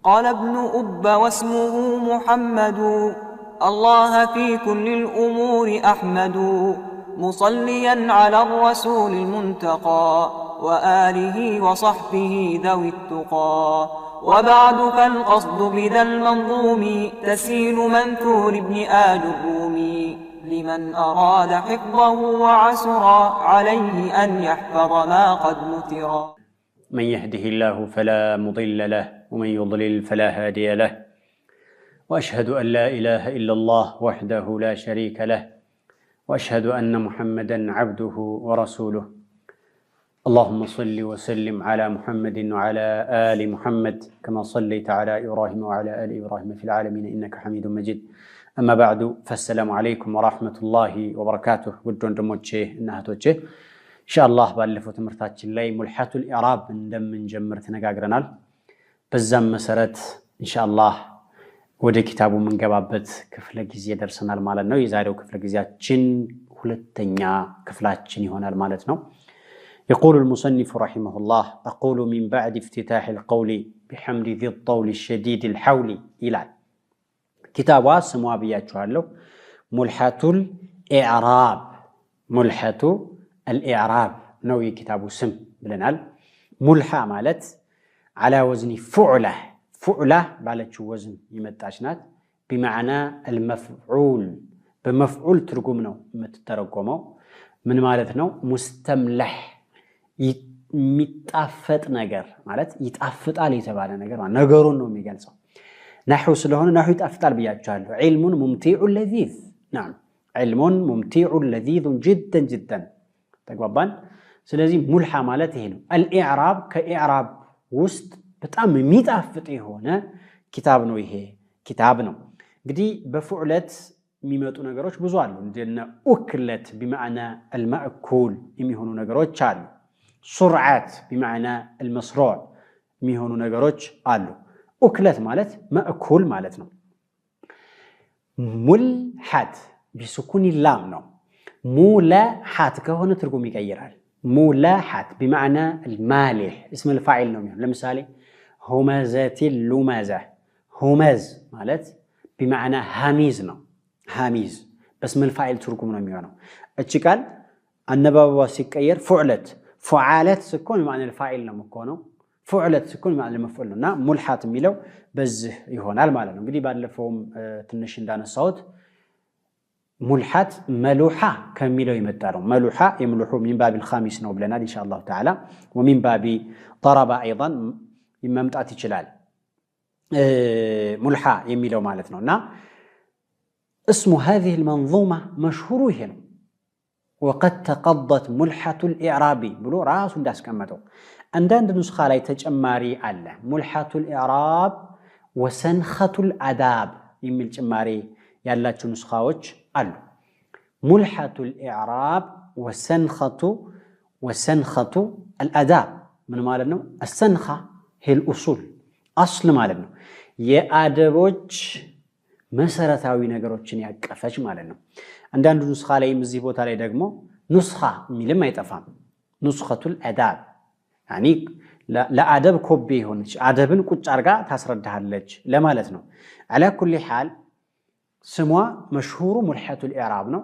قال ابن أب واسمه محمد الله في كل الأمور أحمد مصليا على الرسول المنتقى وآله وصحبه ذوي التقى وبعد فالقصد بذا المنظوم تسيل منثور ابن آل الرومي لمن أراد حفظه وعسرا عليه أن يحفظ ما قد نثرا من يهده الله فلا مضل له ومن يضلل فلا هادي له وأشهد أن لا إله إلا الله وحده لا شريك له وأشهد أن محمدًا عبده ورسوله اللهم صل وسلم على محمد وعلى آل محمد كما صليت على إبراهيم وعلى آل إبراهيم في العالمين إنك حميد مجيد أما بعد فالسلام عليكم ورحمة الله وبركاته ودون دموتشي إنها توتشي إن شاء الله بألفو تمرتاتش اللي ملحة الإعراب من جمرت نقاقرنال بزام مسارات إن شاء الله ودي كتابو من قبابت كفلة جزية درسنا المالتنا ويزاريو كفلة جزية جن هلتنيا كفلات جن هنا المالتنا يقول المصنف رحمه الله أقول من بعد افتتاح القول بحمد ذي الطول الشديد الحول إلى كتاب واسموا بياتشوالو ملحة الإعراب ملحة الإعراب نوي كتاب سم بلنال ملحة مالت على وزن فعله فعله بالتشو وزن يمتاشنات بمعنى المفعول بمفعول ترجمنا متترجمه من مالتنا مستملح يتأفت نجر مالت يتأفت عليه تبعنا نجر نجرون نوم يجلسوا نحو سلهون نحو يتأفت على بياتشال علم ممتع لذيذ نعم علم ممتع لذيذ جدا جدا تقبلان سلازم ملحة مالته هنا الإعراب كإعراب وسط بتأم ميتأفت هنا كتابنا ويه كتابنا قدي بفعلت ميمتو نجاروش بزوالو لأن أكلت بمعنى المأكول يميهونو نجاروش شالو سرعات بمعنى المصروع يميهونو نجاروش قالو أكلت مالت مأكول مالتنا ملحات بسكون اللام نو ملاحات كهون ترجم يغيرها ملاحات بمعنى المالح اسم الفاعل نو لمثال همزات اللمزة همز مالت بمعنى هاميز نو هاميز بس من الفاعل ترجم نو ميونو اتشي قال النبوة سيكير فعلت فعالت سكون بمعنى الفاعل نو مكونو فعلت سكون بمعنى المفعول نا ملحات ميلو بزه يهونال ማለት ነው እንግዲህ ባለፈውም ትንሽ እንዳነሳሁት ملحات ملوحة كميلو يمتارو ملوحة يملوحو من باب الخامس نو بلنا إن شاء الله تعالى ومن باب ضرب أيضا يممتعت جلال ملحة يميلو مالتنا نا اسم هذه المنظومة مشهور هنا وقد تقضت ملحة الإعراب بلو راس داس كمتو عندنا نسخة لا تجماري على ملحة الإعراب وسنخة الأداب يميل جماري يالله نسخاوش قال ملحة الإعراب وسنخة الأداب من مالنا السنخة هي الأصول أصل مالنا يأدبوش مسارتاوي نجاروتشين يقفش مالنا عندنا نسخة لا يمزيبوت على دقمو نسخة ميل ما يتفهم نسخة الأداب يعني لا أدب كوبي هونش أدبن كوتش أرجع تسردها اللج لا مالتنا على كل حال سموا مشهور ملحة الإعراب نو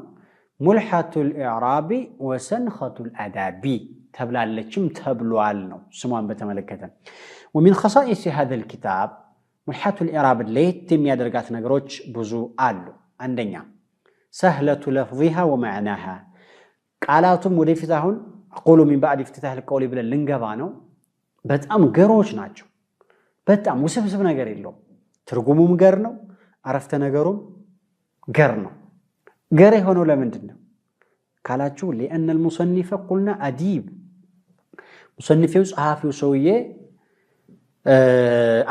ملحة الإعراب وسنخة الأداب تبلع لكم تبلوال نو سموا بتملكة ومن خصائص هذا الكتاب ملحة الإعراب اللي تم يدرجات نجروش بزو آلو عندنا سهلة لفظها ومعناها قالاتهم مدفتهون أقولوا من بعد افتتاح القول بلا لنجبانو بتأم جروش ناتشو بتأم وسبسب نجاري له ترجمهم جرنو عرفت نجارهم جرنو جري هونو لمندنا قالاتشو لأن المصنف قلنا أديب مصنف يصحف وسويه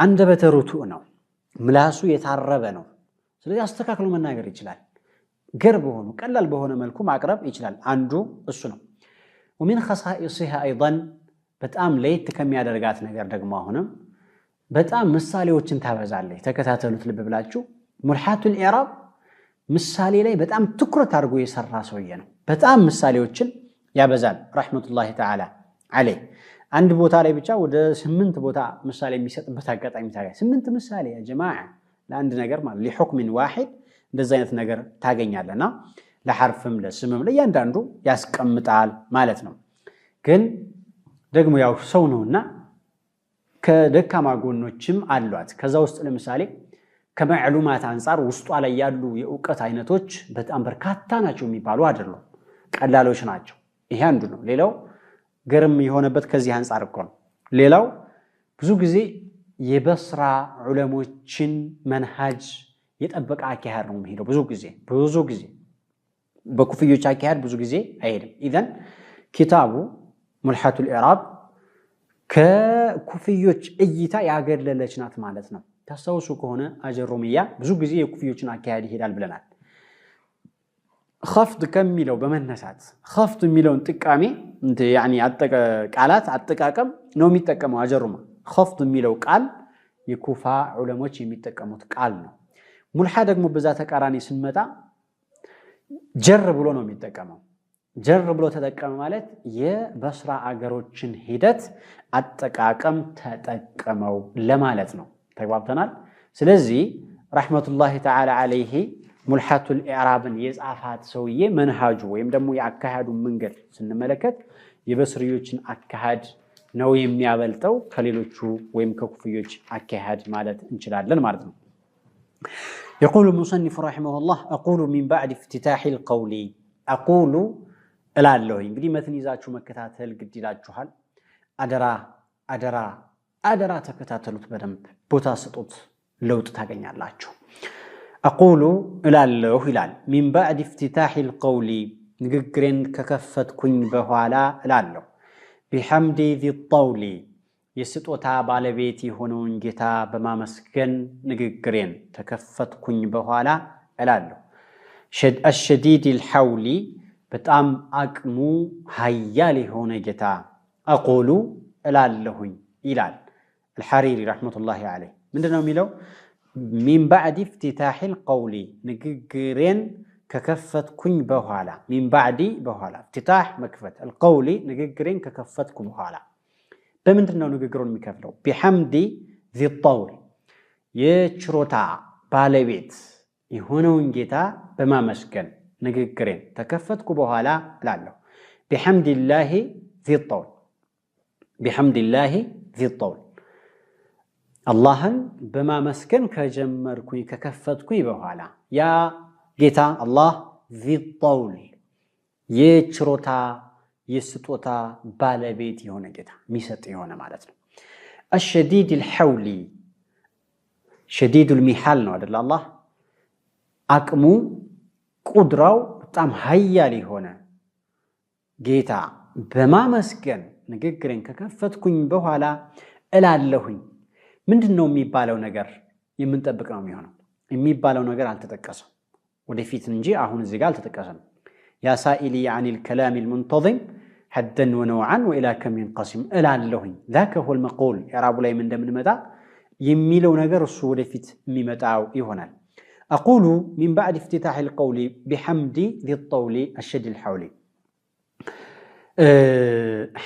عند بتروتونا ملاسو يتعربنا ስለዚህ አስተካክሎ መናገር ይችላል ገርብ ሆኖ ቀላል በሆነ መልኩ ማቅረብ ይችላል አንዱ እሱ ነው ومن خصائصها ايضا በጣም ለየት ከሚያደርጋት ነገር ደግሞ አሁንም በጣም ምሳሌዎችን ታበዛለች ተከታተሉት ልብ ብላችሁ ሙልሐቱል ኢዕራብ ምሳሌ ላይ በጣም ትኩረት አድርጎ የሰራ ሰውዬ ነው በጣም ምሳሌዎችን ያበዛል ረህመቱላሂ ተዓላ አለይ አንድ ቦታ ላይ ብቻ ወደ 8 ቦታ ምሳሌ የሚሰጥበት አጋጣሚ ታገኛለህ 8 ምሳሌ ያ ጀማዓ ለአንድ ነገር ማለት لحكم واحد እንደዛ አይነት ነገር ታገኛለና ለሐርፍም ለስምም ለእያንዳንዱ ያስቀምጣል ማለት ነው ግን ደግሞ ያው ሰው ነውና ከደካማ ጎኖችም አሏት ከዛ ውስጥ ለምሳሌ ከማዕሉማት አንፃር ውስጧ ላይ ያሉ የእውቀት አይነቶች በጣም በርካታ ናቸው የሚባሉ አይደሉም ቀላሎች ናቸው ይሄ አንዱ ነው ሌላው ገርም የሆነበት ከዚህ አንፃር እኮ ነው ሌላው ብዙ ጊዜ የበስራ ዑለሞችን መንሃጅ የጠበቀ አካሄድ ነው የሚሄደው ብዙ ጊዜ በኩፍዮች አካሄድ ብዙ ጊዜ አይሄድም ኢዘን ኪታቡ ሙልሐቱል ኢዕራብ ከኩፍዮች እይታ ያገለለች ናት ማለት ነው ታስተውሱ ከሆነ አጀሩሚያ ብዙ ጊዜ የኩፍዮችን አካሄድ ይሄዳል ብለናል خفض ከሚለው በመነሳት خفض የሚለውን ጥቃሜ يعني ቃላት አጠቃቀም ነው የሚጠቀመው አጀሩማ خفض የሚለው ቃል የኩፋ ዑለሞች የሚጠቀሙት ቃል ነው ሙልሐ ደግሞ በዛ ተቃራኒ ስንመጣ ጀር ብሎ ነው የሚጠቀመው ጀር ብሎ ተጠቀመ ማለት የበስራ አገሮችን ሂደት አጠቃቀም ተጠቀመው ለማለት ነው ተግባብተናል ስለዚህ ረህመቱላሂ ተዓላ ዐለይሂ ሙልሐቱል ኢዕራብን የጻፋት ሰውዬ መንሃጁ ወይም ደግሞ ያካሄዱ መንገድ ስንመለከት የበስሪዮችን አካሄድ ነው የሚያበልጠው ከሌሎቹ ወይም ከኩፍዮች አካሄድ ማለት እንችላለን ማለት ነው يقول المصنف رحمه الله أقول من بعد افتتاح القول أقول እላለሁ እንግዲህ መትን ይዛችሁ መከታተል ግድ ይላችኋል አደራ ተከታተሉት በደንብ ቦታ ስጡት ለውጥ ታገኛላችሁ أقول እላለሁ ይላል من بعد افتتاح القول ንግግሬን ከከፈትኩኝ በኋላ እላለሁ بحمد ذي الطول የስጦታ ባለቤት የሆነውን ጌታ በማመስገን ንግግሬን ተከፈትኩኝ በኋላ እላለሁ الشديد الحول በጣም አቅሙ ኃያል የሆነ ጌታ أقول እላለሁኝ ይላል الحريري رحمة الله عليه ምንድነው የሚለው من بعد افتتاح القول ንግግሬን ከከፈትኩኝ በኋላ من بعد በኋላ افتتاح መክፈት القول ንግግሬን ከከፈትኩ በኋላ በምንድነው ንግግሩን የሚከፍለው بحمد ذي الطول የችሮታ ባለቤት የሆነውን ጌታ በማመስገን ንግግሬን ተከፈትኩ በኋላ እላለሁ بحمد الله ذي الطول بحمد الله ذي الطول አላህን በማመስገን ከጀመርኩኝ ከከፈትኩኝ በኋላ ያ ጌታ አላህ ذي الطول የችሮታ የስጦታ ባለቤት የሆነ ጌታ የሚሰጥ የሆነ ማለት ነው الشديد الحول شديد المحال ነው አይደል አላህ አቅሙ ቁድራው በጣም ኃያል የሆነ ጌታ በማመስገን ንግግሬን ከከፈትኩኝ በኋላ እላለሁኝ ምንድነው የሚባለው ነገር የምንጠብቅ ነው የሚባለው ነገር አልተጠቀሰም ወደፊት እንጂ አሁን እዚህ ጋር አልተጠቀሰም يا سائلي عن الكلام المنتظم حدا ونوعا والى كم ينقسم እላለሁኝ ذاك هو المقول ኢዕራቡ ላይ ምን እንደምንመጣ የሚለው ነገር እሱ ወደፊት የሚመጣው ይሆናል أقول من بعد افتتاح القول بحمد ذي الطول الشديد الحول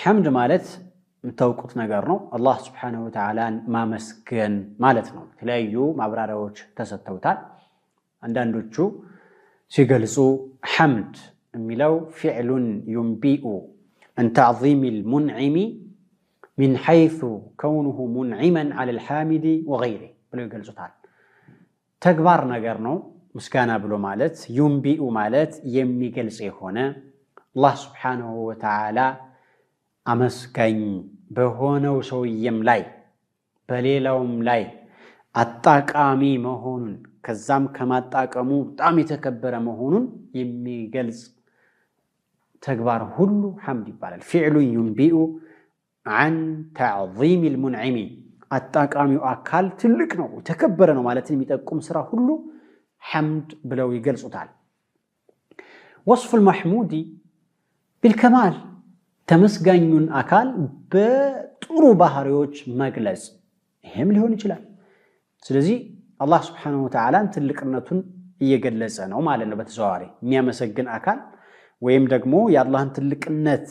حمد ማለት ተውቁት ነገር ነው አላህ Subhanahu Wa Ta'ala ማመስገን ማለት ነው ተለያዩ ማብራሪያዎች ተሰጥተውታል አንዳንዶቹ ሲገልጹ حمد የሚለው فعل ينبئ عن تعظيم المنعم من حيث كونه منعما على الحامد وغيره ብለው ይገልጹታል ተግባር ነገር ነው ምስጋና ብሎ ማለት ينبئ ማለት የሚገልጽ የሆነ አላህ Subhanahu Wa Ta'ala አመስጋኝ በሆነው ሰውየም ላይ በሌላውም ላይ አጣቃሚ መሆኑን ከዛም ከማጣቀሙ በጣም የተከበረ መሆኑን የሚገልጽ ተግባር ሁሉ حمد ይባላል فعل ينبئ عن تعظيم المنعم አጣቃሚው አካል ትልቅ ነው ተከበረ ነው ማለት የሚጠቁም ስራ ሁሉ حمد ብለው ይገልጹታል وصف المحمود بالكمال ተመስጋኙን አካል በጥሩ ባህሪዎች መግለጽ ይሄም ሊሆን ይችላል ስለዚህ አላህ Subhanahu Wa Ta'ala ትልቅነቱን እየገለጸ ነው ማለት ነው በተዘዋዋሪ የሚያመሰግን አካል ወይም ደግሞ የአላህን ትልቅነት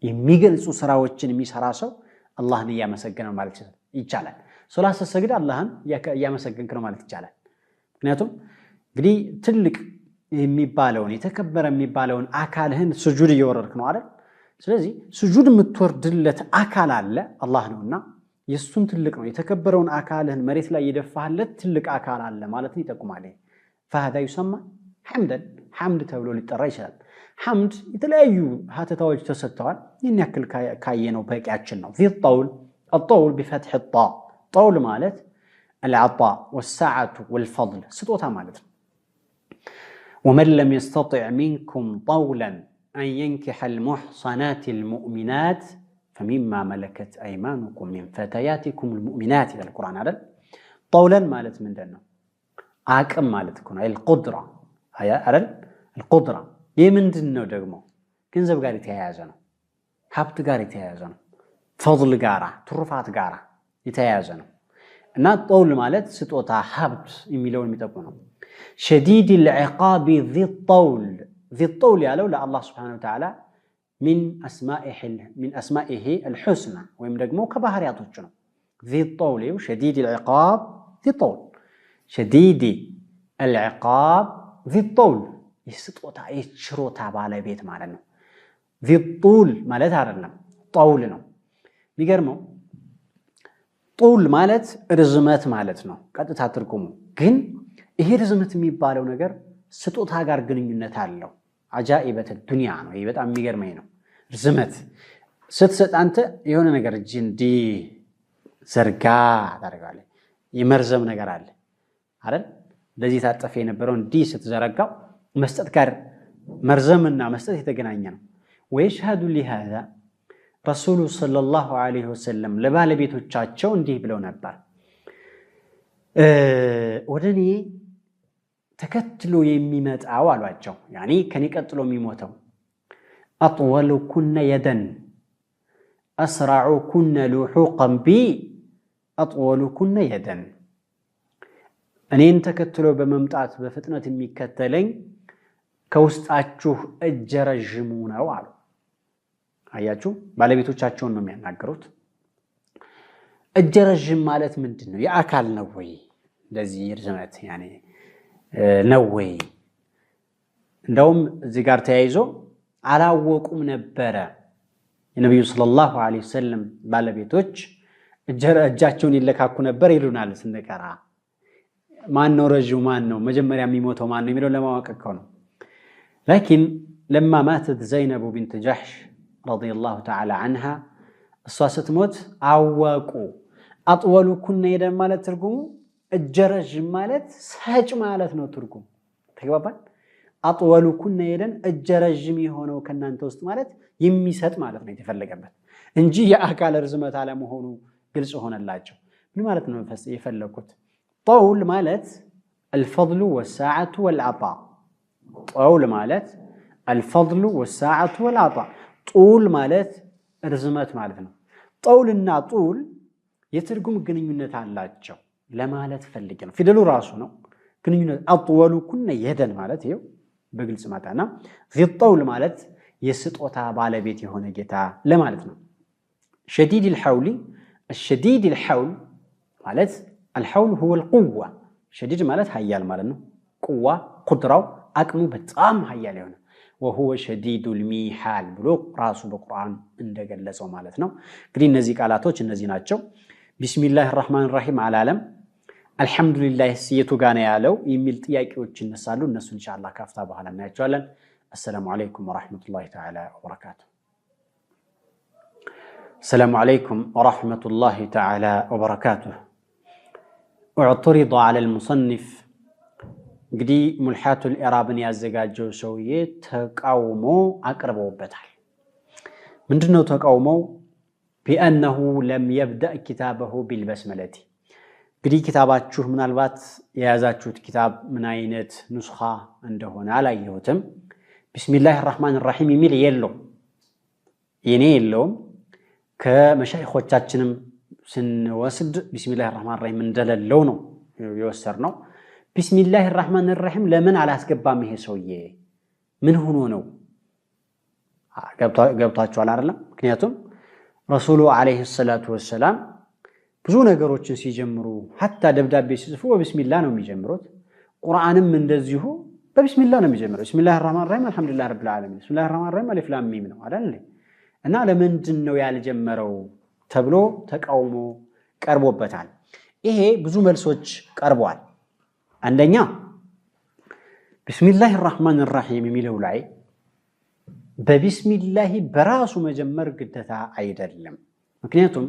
የሚገልጹ ስራዎችን የሚሰራ ሰው አላህን እያመሰገነ ማለት ይቻላል። ሶላት ስትሰግድ አላህን እያመሰገንክ ነው ማለት ይቻላል። ምክንያቱም እንግዲህ ትልቅ የሚባለውን የተከበረ የሚባለውን አካልህን ስጁድ እየወረድክ ነው አይደል? ስለዚህ ስጁድ የምትወርድለት አካል አለ አላህ ነውና የሱን ትልቅ ነው የተከበረውን አካልህን መሬት ላይ የደፋህለት ትልቅ አካል አለ ማለት ይጠቁማል። فهذا يسمى حمدا حمد ተብሎ ሊጠራ ይችላል። حمد የተለያዩ ሀተታዎች ተሰጥተዋል። ይህን ያክል ካየነው በቂያችን ነው። في الطول الطول بفتح الطاء طول ማለት العطاء والسعة والفضل ስጦታ ማለት ነው። ومن لم يستطع منكم طولا أن ينكح المحصنات المؤمنات فمما ملكت أيمانكم من فتياتكم المؤمنات إلى القرآن هذا طولا مالت من دنا عاقم مالت كون القدرة هي على القدرة يمن دنا دغمو ገንዘብ ጋር የተያያዘ ነው ሀብት ጋር የተያያዘ ነው ፈضል ጋራ ትሩፋት ጋራ የተያያዘ ነው እና طول ማለት ስጦታ ሀብት የሚለውን የሚጠቁም ነው شديد العقاب ذي الطول ያለው ለአላህ Subhanahu Wa Ta'ala من أسمائه الحسنى ويم ደግሞ ከባህሪያቶቹ ነው ذي الطول شديد العقاب ذي الطول شديد العقاب ذي الطول يسطوታ ይችሮታ ባለቤት ማለት ነው ذي الطول ማለት አይደለም طول ነው የሚገርመው طول ማለት ርዝመት ማለት ነው ቀጥታ ትርጉሙ ግን ይሄ ርዝመት የሚባለው ነገር ስጦታ ጋር ግንኙነት አለው አጃኢበት ዱንያ ነው ይሄ በጣም የሚገርመኝ ነው ርዝመት ስትሰጥ አንተ የሆነ ነገር እጅ እንዲ ዘርጋ ታደርጋለህ የመርዘም ነገር አለ አይደል ለዚህ ታጠፈ የነበረው እንዲ ስትዘረጋው መስጠት ጋር መርዘምና መስጠት የተገናኘ ነው ወይሽሃዱ لهذا ረሱሉ ሰለላሁ ዐለይሂ ወሰለም ለባለቤቶቻቸው እንዲህ ብለው ነበር ወደኔ ተከትሎ የሚመጣው አሏቸው ያኒ ከኔ ቀጥሎ የሚሞተው أطولكن يدا أسرعكن لحوقا بي أطولكن يدا እኔን ተከትሎ በመምጣት በፍጥነት የሚከተለኝ ከውስጣችሁ እጀረጅሙ ነው አሉ አያችሁ ባለቤቶቻቸውን ነው የሚያናገሩት እጀረጅም ማለት ምንድነው የአካል ነው ወይ እንደዚህ ርዝመት ያኔ ነው ወይ እንደውም እዚህ ጋር ተያይዞ አላወቁም ነበር የነብዩ ሰለላሁ ዐለይሂ ወሰለም ባለቤቶች እጃቸውን ይለካኩ ነበር ይሉናል ስንቀራ ማን ነው ረጅሙ ማን ነው መጀመሪያ የሚሞተው ማን ነው የሚለው ለማወቅ ነው لكن لما ماتت زينب بنت جحش رضي الله تعالى عنها الصاصت موت عواقو أطولكن يدا مالت ترجمو الجرج مالت سهج مالت نو ترجم تجوابان أطولكن يدا الجرج ميهونو كنا نتوست مالت يميسات مالت ما يتفلقبت እንጂ የአካል ርዝመት አለመሆኑ ግልጽ ሆነላቸው ምን ማለት ነው ይፈልኩት طول ማለት الفضل والساعة والعطاء طول ማለት الفضل والساعة والعطاء طول ማለት ርዝመት ማለት ነው طولና طول የትርጉም ግንኙነት አላቸው ለማለት ፈልጌ ነው ፊደሉ ራሱ ነው ግንኙነት أطولكن يدا ማለት ይው በግልጽ ማጣና ذي الطول ማለት የስጦታ ባለቤት የሆነ ጌታ ለማለት ነው شديد الحول الشديد الحول ማለት الحول هو القوة شديد ማለት ኃያል ማለት ነው قوة قدرው አቅሙ በጣም ኃያል የሆነ وهو شديد الميحال ብሎ ራሱ በቁርአን እንደገለጸው ማለት ነው እንግዲህ እነዚህ ቃላቶች እነዚህ ናቸው بسم الله الرحمن الرحيم አላለም الحمد لله ሲየቱ ጋር ያለው የሚል ጥያቄዎች ይነሳሉ እነሱ ኢንሻአላህ ካፍታ በኋላ እናያቸዋለን السلام عليكم ورحمة الله تعالى وبركاته السلام عليكم ورحمة الله تعالى وبركاته اعترض على المصنف قدي ملحات الإرابن يازقاجو سوية تقاومو أقربو بتال من دنو تقاومو بأنه لم يبدأ كتابه بالبسملة قدي كتابات شوه من البات يازاتشوت كتاب من عينة نسخة عنده هنا على يهتم بسم الله الرحمن الرحيم يميل يلو يني يلو كمشايخوቻችንም ስንወስድ بسم الله الرحمن الرحيم እንደለለው ነው የወሰርነው بسم الله الرحمن الرحيم ለምን አላስገባም ይሄ ሰውዬ ምን ሆኖ ነው ገብቷቸዋል አይደለም ምክንያቱም ረሱሉ አለይሂ ሰላቱ ወሰለም ብዙ ነገሮችን ሲጀምሩ hatta ደብዳቤ ሲጽፉ በቢስሚላህ ነው የሚጀምሩት ቁርአንም እንደዚሁ በቢስሚላህ ነው የሚጀምሩት ቢስሚላሂር ረህማኒር ረሂም አልሐምዱሊላሂ ረቢል ዓለሚን ቢስሚላሂር ረህማኒር ረሂም አሊፍ ላም ሚም ነው አይደል እና ለምንድን ነው ያልጀመረው ተብሎ ተቃውሞ ቀርቦበታል ይሄ ብዙ መልሶች ቀርቧል አንደኛ ቢስሚላሂር ረህማኒር ረሂም የሚለው ላይ በቢስሚላህ በራሱ መጀመር ግዴታ አይደለም ምክንያቱም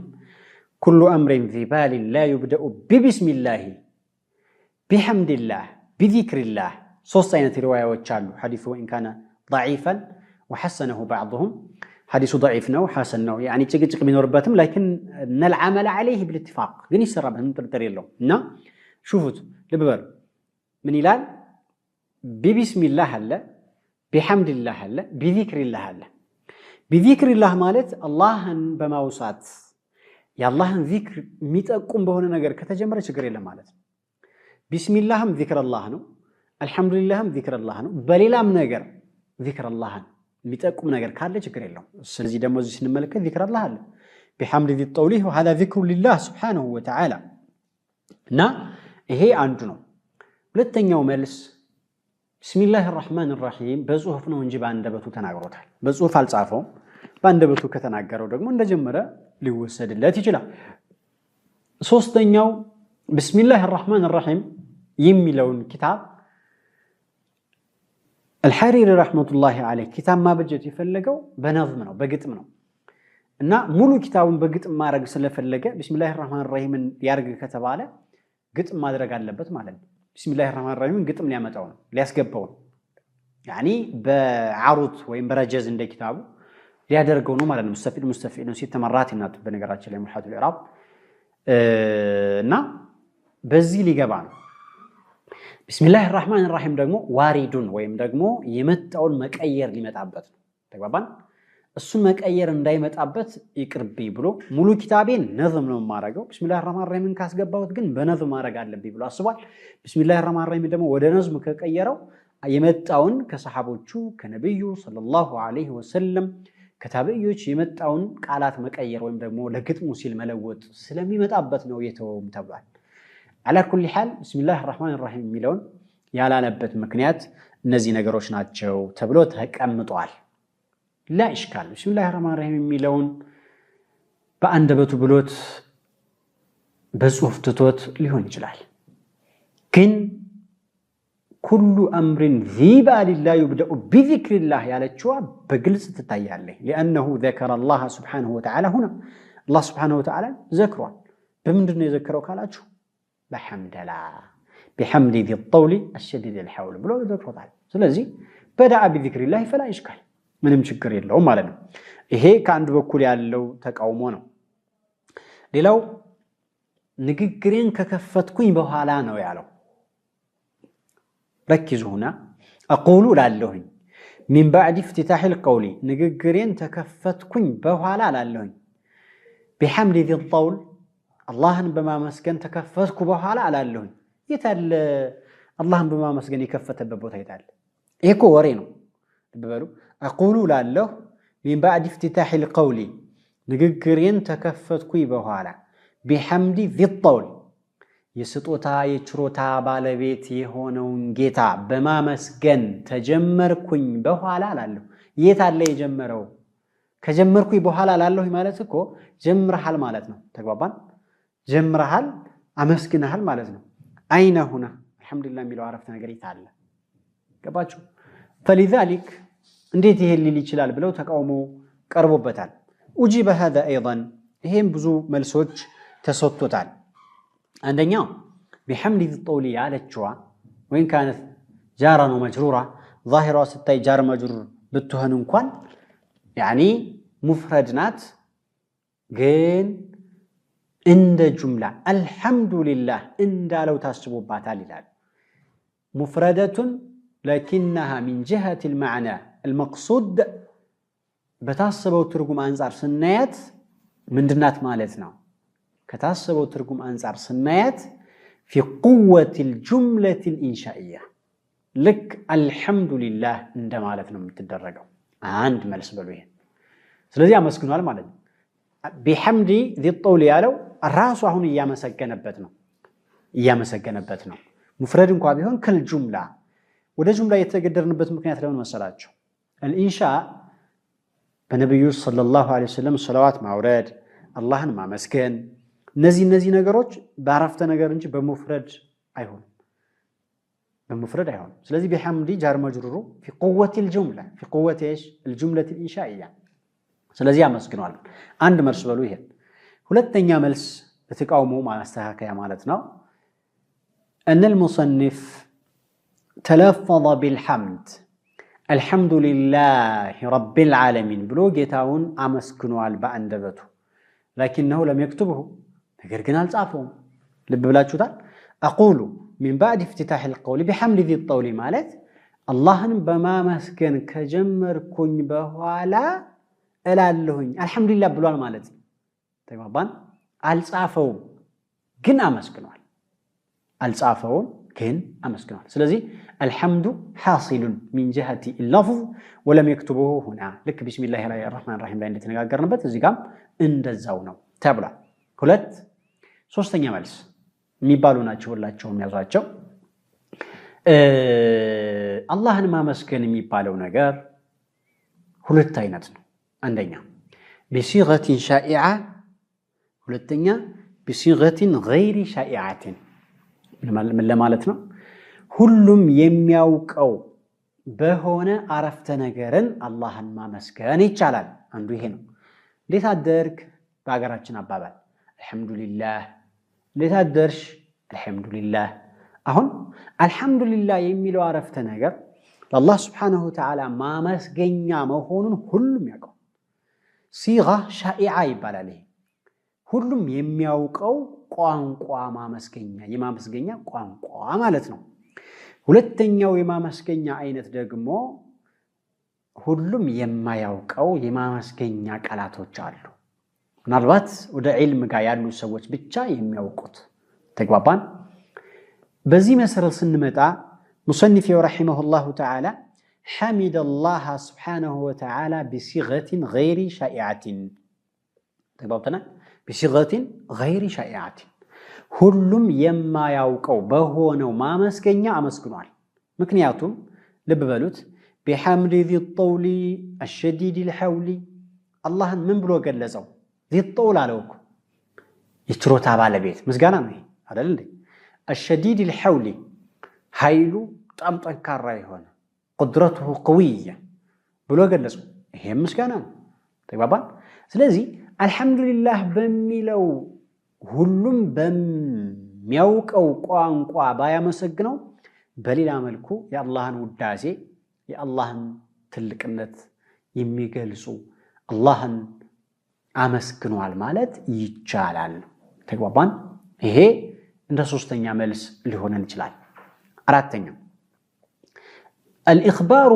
كل امر ذي بال لا يبدا ببسم الله بحمد الله بذكر الله ሶስት አይነት ሪዋያዎች አሉ ሐዲሱ وان كان ضعيفا وحسنه بعضهم حديث ضعيف ነው حسن ነው يعني ጭቅጭቅ ቢኖርበትም لكن العمل عليه بالاتفاق ግን ይሰራበት ምጥርጥር የለውም እና شوفوا ልብ በሉ ምን ይላል ببسم الله አለ بحمد الله አለ بذكر الله አለ بذكر الله ማለት አላህን በማውሳት ያላህን ዚክር የሚጠቁም በሆነ ነገር ከተጀመረ ችግር የለም ማለት ነው ቢስሚላህም ዚክር አላህ ነው አልহামዱሊላህም ዚክር አላህ ነው በሌላም ነገር ዚክር አላህን የሚጠቁም ነገር ካለ ችግር የለውም ስለዚህ ደግሞ እዚህ ስንመለከት ዚክር አላህ አለ بحمد ذي الطوله وهذا ذكر لله سبحانه وتعالى እና ይሄ አንዱ ነው ሁለተኛው መልስ ቢስሚላሂር ረህማኒር ረሂም በጽሁፍ ነው እንጂ ባንደበቱ ተናግሮታል በጽሁፍ አልጻፈው ባንደበቱ ከተናገረው ደግሞ እንደጀመረ ሊወሰድለት ይችላል ሶስተኛው ቢስሚላሂር ረህማኒር ረሂም የሚለውን ኪታብ الحريري رحمة الله عليه كتاب ما بجت يفلقوا بنظم ነው በግጥም ነው እና ሙሉ ኪታቡን በግጥም ማድረግ ስለፈለገ ቢስሚላሂር ረህማኒር ረሂም ያርግ ከተባለ ግጥም ማድረግ አለበት ማለት ነው ቢስሚላሂር ረህማኒር ረሂም ግጥም ሊያመጣው ነው ሊያስገባው ነው يعني በዓሩት ወይም በረጀዝ እንደ ኪታቡ ሊያደርገው ነው ማለት ነው ሙስተፊድ ነው ሲተመራት እና በነገራችን ላይ ሙሐቱል ኢራብ እና በዚህ ሊገባ ነው ቢስሚላሂር ረህማኒር ረሂም ደግሞ ዋሪዱን ወይም ደግሞ የመጣውን መቀየር ሊመጣበት ነው ተግባባን እሱን መቀየር እንዳይመጣበት ይቅርብ ብሎ ሙሉ ኪታቤን ነዝም ነው ማረጋው ቢስሚላሂር ረህማኒር ረሂምን ካስገባሁት ግን በነዝም ማረግ አለብኝ ብሎ አስቧል ቢስሚላሂር ረህማኒር ረሂም ደግሞ ወደ ነዝም ከቀየረው የመጣውን ከሰሃቦቹ ከነብዩ ሰለላሁ ዐለይሂ ወሰለም ከታበዮች የመጣውን ቃላት መቀየር ወይም ደግሞ ለግጥሙ ሲል መለወጥ ስለሚመጣበት ነው የተወም ተብሏል على كل حال بسم الله الرحمن الرحيم የሚለውን ያላለበት ምክንያት እነዚህ ነገሮች ናቸው ተብሎ ተቀምጧል لا اشكال بسم الله الرحمن الرحيم የሚለውን በአንደበቱ ብሎት በጽሁፍ ትቶት ሊሆን ይችላል ግን كل امر ذي بال لا يبدا بذكر الله ያለችው በግልጽ ትታያለች لانه ذكر الله سبحانه وتعالى هنا الله سبحانه وتعالى ذكره በምንድን ነው የዘከረው ካላችሁ بحمد ذي الطول الشديد الحول ብሎ ذكرታል ስለዚህ بدأ بذكر الله فلا اشكال ምንም ችግር የለውም ማለት ነው ይሄ ከአንድ በኩል ያለው ተቃውሞ ነው ሌላው ንግግሬን ከከፈትኩኝ በኋላ ነው ያለው ركزوا هنا اقول لالهኝ من بعد افتتاح القول ንግግሬን ተከፈትኩኝ በኋላ ላለሁኝ بحمد ذي الطول አላህን በማመስገን ተከፈትኩ በኋላ አላለሁኝ የታለ አላህን በማመስገን የከፈተበት ቦታ ይታል ይሄኮ ወሬ ነው በበሉ اقول لالله من بعد افتتاح القول ንግግሬን ተከፈትኩ በኋላ بحمد ذي الطول የስጦታ የችሮታ ባለቤት የሆነውን ጌታ በማመስገን ተጀመርኩኝ በኋላ አላለሁ የታለ የጀመረው ከጀመርኩኝ በኋላ አላለሁ ማለት እኮ ጀምረሃል ማለት ነው ተግባባን ጀምረሃል አመስግነሃል ማለት ነው አይነ هنا الحمدلله የሚለው አረፍተ ነገር ይታለ ገባችሁ فلذلك እንዴት ይሄ ሊል ይችላል ብለው ተቃውሞ ቀርቦበታል وجب هذا ايضا ይሄም ብዙ መልሶች ተሰጥቶታል አንደኛው بحمد ذي الطول ያለችዋ وين كانت جارا ومجرورا ظاهرها ስታይ ጃር መጅሩር ብትሆን እንኳን يعني مفرد ናት ግን እንደ ጁምላ الحمدلله እንዳለው ታስቦባታል ይላል مفردة لكنها من جهة المعنى المقصود በታሰበው ትርጉም አንፃር ስናያት ምንድናት ማለት ነው ከታሰበው ትርጉም አንፃር ስናያት في قوة الجملة الإنشائية لك الحمد لله እንደማለት ነው የምትደረገው አንድ መልስ በሉ ይሄን ስለዚህ አመስግኗል ማለት ነው ቢሐምዲ ذي الطول ያለው ራሱ አሁን እያመሰገነበት ነው ሙፍረድ እንኳን ቢሆን ከል ጁምላ ወደ ጁምላ የተገደርንበት ምክንያት ለምን መሰላችሁ الانشاء በነብዩ ሰለላሁ ዐለይሂ ወሰለም ሰላዋት ማውረድ አላህን ማመስገን እነዚህ ነገሮች በአረፍተ ነገር እንጂ በሙፍረድ አይሆንም ስለዚህ بحمد جار مجرور في قوة الجملة في قوة ايش الجملة الإنشائية ስለዚህ አመስግኗል አንድ መልስ በሉ ይሄን ሁለተኛ መልስ ለተቃውሞ ማስተካከያ ማለት ነው ان المصنف تلفظ بالحمد الحمد لله رب العالمين ብሎ ጌታውን አመስግኗል በአንደበቱ لكنه لم يكتبه ነገር ግን አልጻፈውም ልብ ብላችሁታል اقول من بعد افتتاح القول بحمد ذي الطول ማለት አላህን በማመስገን ከጀመርኩኝ በኋላ እላለሁኝ አልহামዱሊላህ ብሏል ማለት ነው ተግባባን አልጻፈውም ግን አመስግኗል ስለዚህ الحمد حاصل من جهة اللفظ ولم يكتبه هنا لك بسم الله الرحمن الرحيم ላይ እንደተነጋገርንበት እዚህ ጋር እንደዛው ነው ተብሏል ሁለት ሶስተኛ መልስ የሚባሉ ናቸው ሁላቸውም ያዟቸው አላህን ማመስገን የሚባለው ነገር ሁለት አይነት ነው አንደኛ بصيغة شائعة ሁለተኛ بصيغة غير شائعة ምን ለማለት ነው ሁሉም የሚያውቀው በሆነ አረፍተ ነገርን አላህን ማመስገን ይቻላል አንዱ ይሄ ነው እንዴት አደርክ በአገራችን አባባል አልহামዱሊላህ እንዴት አደርሽ አልহামዱሊላህ አሁን አልহামዱሊላህ የሚለው አረፍተ ነገር ለአላህ Subhanahu Wa Ta'ala ማመስገኛ መሆኑን ሁሉም ያውቀው ሲጋ ሻኢዓ ይባላል ሁሉም የሚያውቀው ቋንቋ የማመስገኛ ቋንቋ ማለት ነው ሁለተኛው የማመስገኛ አይነት ደግሞ ሁሉም የማያውቀው የማመስገኛ ቃላቶች አሉ ምናልባት ወደ ዒልም ጋር ያሉ ሰዎች ብቻ የሚያውቁት ተግባባን በዚህ መሰረት ስንመጣ ሙሰንፍ ረሂመሁላሁ ተዓላ حمد الله سبحانه وتعالى بصيغة غير شائعة تبابتنا بصيغة غير شائعة ሁሉም የማያውቀው በሆነው ማመስገኛ አመስግኗል ምክንያቱም ልብ በሉት بحمد ذي الطول الشديد الحول አላህን ምን ብሎ ገለጸው ذي الطول አለውኩ ይችሮታ ባለቤት ምስጋና ነው አይደል እንዴ الشديد الحول ኃይሉ በጣም ጠንካራ ይሆነ قدرته قوية ብሎ ገለጸው ይሄ ምስጋና ነው ተግባባን ስለዚህ አልহামዱሊላህ በሚለው ሁሉም በሚያውቀው ቋንቋ ባያመሰግነው በሌላ መልኩ የአላህን ውዳሴ የአላህን ትልቅነት የሚገልጹ አላህን አመስግኗል ማለት ይቻላል ተግባባን ይሄ እንደ ሶስተኛ መልስ ሊሆን ይችላል አራተኛ الإخبار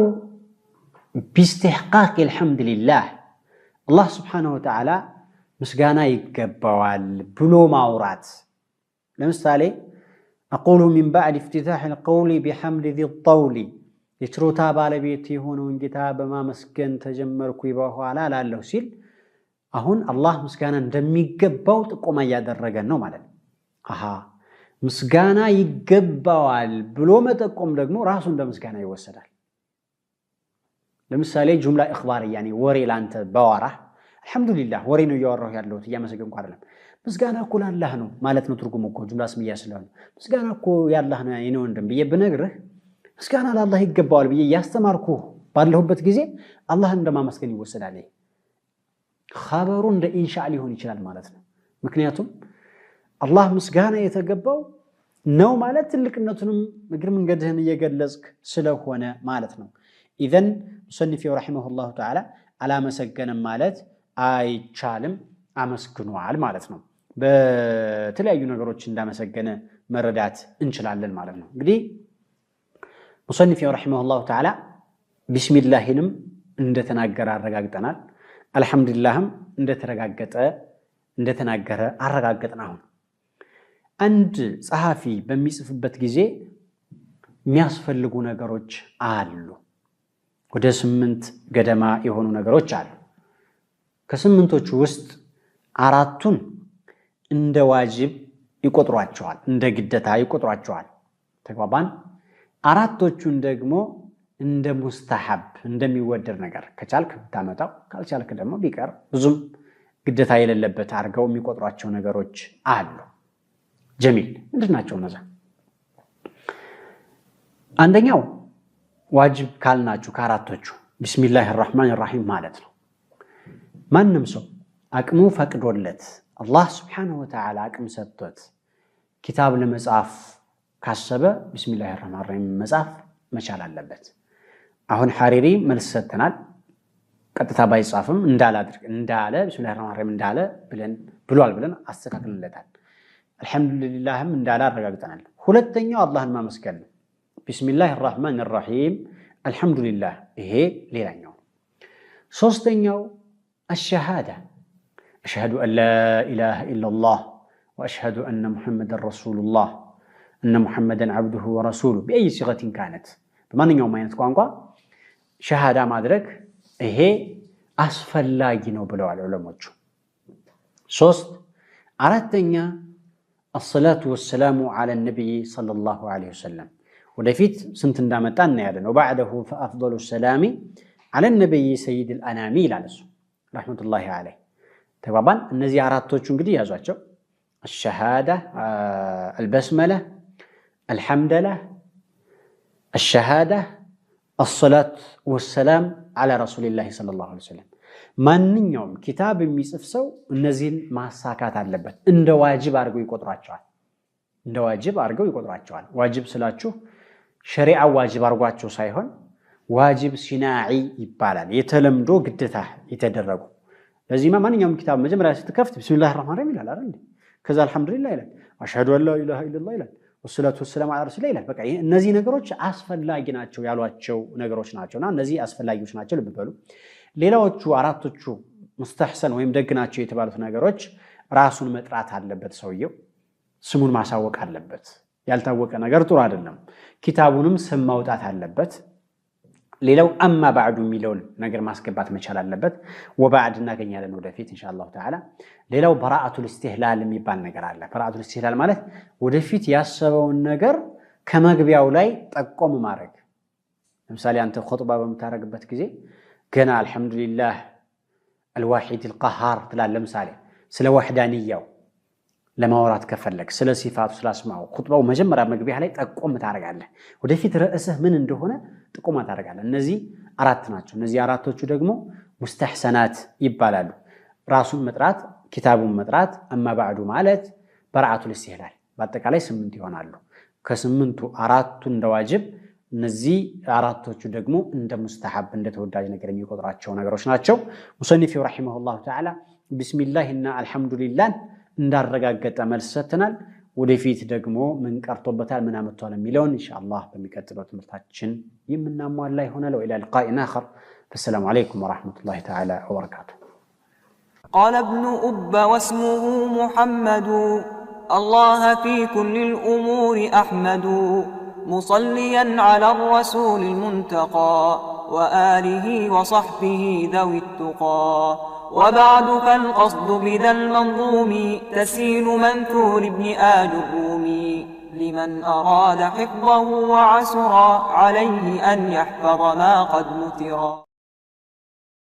باستحقاق الحمد لله الله سبحانه وتعالى مسغانا يقبوال بلو ماورات لمثالي أقول من بعد افتتاح القول بحمد ذي الطول يتروتا بالبيتي هونو انجتاب ما مسكن تجمركو يباهو على لالله سيل أهون الله مسغانا اندمي يقبو تقوما يادرقن نو مالا مسغانا يقبوال بلو متقوم دقمو راسو اندى مسغانا يوسدال لمثالي جملة إخبارية يعني وري لانت بواره الحمد لله ورينو يوروه يالوت يا مسغن قارلم مسغانا كل الله نو مالتنو ترجموكو جملة اسمية سلون مسغانا كو يا الله نو ينو اندم بيه بنغره مسغانا لله يقبوال بيه ياستماركو ባለሁበት ጊዜ አላህ እንደማመስገን ይወሰዳል خبሩ እንደ ኢንሻእ ሊሆን ይችላል ማለት ነው ምክንያቱም አላህ ምስጋና የተገባው ነው ማለት ትልቅነቱንም እግር መንገድህን እየገለጽክ ስለሆነ ማለት ነው اذا ሙሰንፍ ረሂመሁላሁ ተዓላ አላመሰገነም ማለት አይቻልም አመስግኗል ማለት ነው በተለያዩ ነገሮች እንዳመሰገነ መረዳት እንችላለን ማለት ነው እንግዲህ ሙሰንፍ ረሂመሁላሁ ተዓላ ቢስሚላህንም እንደተናገረ አረጋግጠናል አልহামዱሊላህም እንደተናገረ አረጋግጠናል አሁን አንድ ጸሐፊ በሚጽፍበት ጊዜ የሚያስፈልጉ ነገሮች አሉ ወደ 8 ገደማ የሆኑ ነገሮች አሉ። ከ8ቶቹ ውስጥ 4ቱን እንደ ዋጅብ ይቆጥሯቸዋል፣ እንደ ግዴታ ይቆጥሯቸዋል። ተግባባን። 4ቶቹን ደግሞ እንደ ሙስተሐብ እንደሚወደድ ነገር ከቻልክ ታመጣው፣ ካልቻልክ ደግሞ ቢቀር ብዙም ግዴታ የሌለበት አድርገው የሚቆጥሯቸው ነገሮች አሉ። ጀሚል ምንድናቸው እነዛ? አንደኛው ዋጅብ ካልናችሁ ከአራቶቹ ቢስሚላሂር ረህማኒር ረሂም ማለት ነው። ማንም ሰው አቅሙ ፈቅዶለት አላህ ሱብሓነሁ ወተዓላ አቅም ሰጥቶት ኪታብ ለመጻፍ ካሰበ ቢስሚላሂር ረህማኒር ረሂም መጻፍ መቻል አለበት። አሁን ሐሪሪ መልስ ሰጥተናል። ቀጥታ ባይጻፍም እንዳለ ቢስሚላሂር ረህማኒር ረሂም እንዳለ ብለን አስተካክለለታል። አልሐምዱሊላህም እንዳለ አረጋግጠናል። ሁለተኛው አላህን ማመስገን ነው። ቢስሚላሂር ረህማኒር ረሂም አልሐምዱሊላህ፣ ይሄ ሌላኛው። ሶስተኛው አሸሃዳ አሽሀዱ አን ላ ኢላሃ ኢለላህ ወአሽሀዱ አነ ሙሐመደን ረሱሉላህ እነ ሙሐመደን ዓብዱሁ ወረሱሉ ቢአይ ሲገቲን ካነት፣ በማንኛውም አይነት ቋንቋ ሸሃዳ ማድረግ ይሄ አስፈላጊ ነው ብለዋል ዑለሞቹ። አራተኛ አሰላቱ ወሰላሙ ዐለ ነቢይ ሰለላሁ ዐለይሂ ወሰለም፣ ወደፊት ስንት እንዳመጣ እናያለን። ወባዕደሁ ፈአፍደሉ ሰላሚ ዐለ ነቢይ ሰይድል አናሚ ይላል እሱ ረሕመቱላሂ ዐለይህ። ተግባባን። እነዚህ አራቶቹ እንግዲህ ያዟቸው። አሸሃዳ፣ አልበስመላ፣ አልሐምደላህ፣ አሸሃዳ፣ አሰላት ወሰላም ዐላ ረሱሊላሂ ሰለላሁ ዐለይሂ ወሰለም። ማንኛውም ኪታብ የሚጽፍ ሰው እነዚህን ማሳካት አለበት። እንደ ዋጅብ አድርገው ይቆጥሯቸዋል። ዋጅብ ስላችሁ ሸሪዓ ዋጅብ አድርጓቸው ሳይሆን ዋጅብ ሲናዒ ይባላል። የተለምዶ ግዴታ የተደረጉ። ለዚህማ ማንኛውም ኪታብ መጀመሪያ ስትከፍት ቢስሚላሂር ረህማኒር ረሂም ይላል አይደል? ከዛ አልሐምዱሊላህ ይላል፣ አሽሀዱ አን ላ ኢላሃ ኢለላህ ይላል፣ ወሰላቱ ወሰላሙ ዐላ ረሱሊላህ ይላል። በቃ እነዚህ ነገሮች አስፈላጊ ናቸው ያሏቸው ነገሮች ናቸውና እነዚህ አስፈላጊዎች ናቸው። ልብ በሉ። ሌላዎቹ አራቶቹ ሙስተሕሰን ወይም ደግ ናቸው የተባሉት ነገሮች ራሱን መጥራት አለበት። ሰውየው ስሙን ማሳወቅ አለበት። ያልታወቀ ነገር ጥሩ አይደለም። ኪታቡንም ስም ማውጣት አለበት። ሌላው አማ ባዕዱ የሚለውን ነገር ማስገባት መቻል አለበት። ወባዕድ እናገኛለን ወደፊት ኢንሻአላሁ ተዓላ። ሌላው በራአቱል ኢስቲህላል የሚባል ነገር አለ። በራአቱል ኢስቲህላል ማለት ወደፊት ያሰበውን ነገር ከመግቢያው ላይ ጠቆም ማድረግ። ለምሳሌ አንተ ኹጥባ በምታደርግበት ጊዜ ገና አልሐምዱሊላህ አልዋሂድ አልቀሃር ትላለህ። ለምሳሌ ስለ ወህዳንያው ለማውራት ከፈለግ ስለ ሲፋቱ ስለ አስማው ኹጥባው መጀመሪያ መግቢያ ላይ ጠቆም ታደርጋለህ። ወደፊት ርዕስህ ምን እንደሆነ ጥቆማ ታደርጋለህ። እነዚህ አራት ናቸው። እነዚህ አራቶቹ ደግሞ ሙስተሕሰናት ይባላሉ። ራሱን መጥራት፣ ኪታቡን መጥራት፣ አማ ባዕዱ ማለት፣ በረዓቱል ኢስቲህላል በአጠቃላይ 8 ይሆናሉ። ከ8ቱ 4ቱ እንደ ዋጅብ፣ እነዚህ አራቶቹ ደግሞ እንደ ሙስተሐብ እንደ ተወዳጅ ነገር የሚቆጥራቸው ነገሮች ናቸው። ሙሰኒፊው ረሒመሁላሁ ተዓላ ቢስሚላሂና አልሐምዱሊላህ እንዳረጋገጠ መልስ ሰጥተናል። ወደፊት ደግሞ ምን ቀርቶበታል ምን አመጣው የሚለውን ኢንሻአላህ በሚቀጥለው ትምህርታችን የምናሟላ ይሆናል። ወኢላ ሊቃኢን አኸር። ወሰላሙ አለይኩም ወራህመቱላሂ ተዓላ ወበረካቱሁ። قال ابن أب واسمه محمد الله في كل الأمور أحمد مصليا على الرسول المنتقى وآله وصحبه ذوي التقى. وبعد فالقصد بذا المنظوم تسيل منثور ابن آل الرومي لمن أراد حفظه وعسرا عليه أن يحفظ ما قد نثرا.